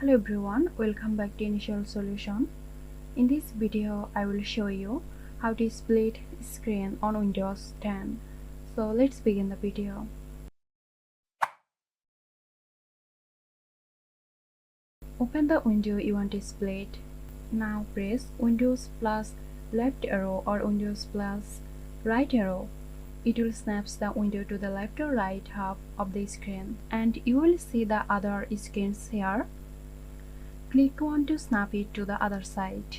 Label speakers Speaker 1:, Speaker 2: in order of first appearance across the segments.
Speaker 1: Hello everyone, welcome back to Initial Solution. In this video, I will show you how to split screen on Windows 10. So let's begin the video. Open the window you want to split. Now press Windows plus left arrow or Windows plus right arrow. It will snap the window to the left or right half of the screen, and you will see the other screens here. Click one to snap it to the other side.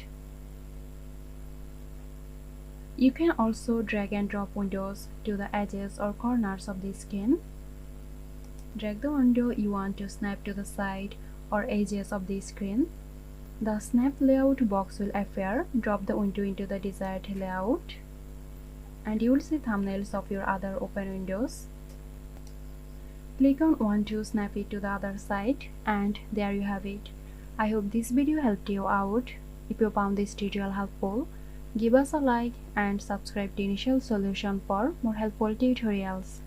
Speaker 1: You can also drag and drop windows to the edges or corners of the screen. Drag the window you want to snap to the side or edges of the screen. The snap layout box will appear. Drop the window into the desired layout, and you will see thumbnails of your other open windows. Click on one to snap it to the other side, and there you have it. I hope this video helped you out. If you found this tutorial helpful, give us a like and subscribe to Initial Solution for more helpful tutorials.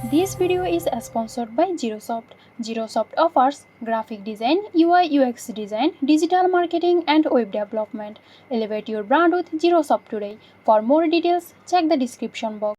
Speaker 2: This video is sponsored by Girosoft. Girosoft offers graphic design, UI UX design, digital marketing and web development. Elevate your brand with Girosoft today. For more details, check the description box.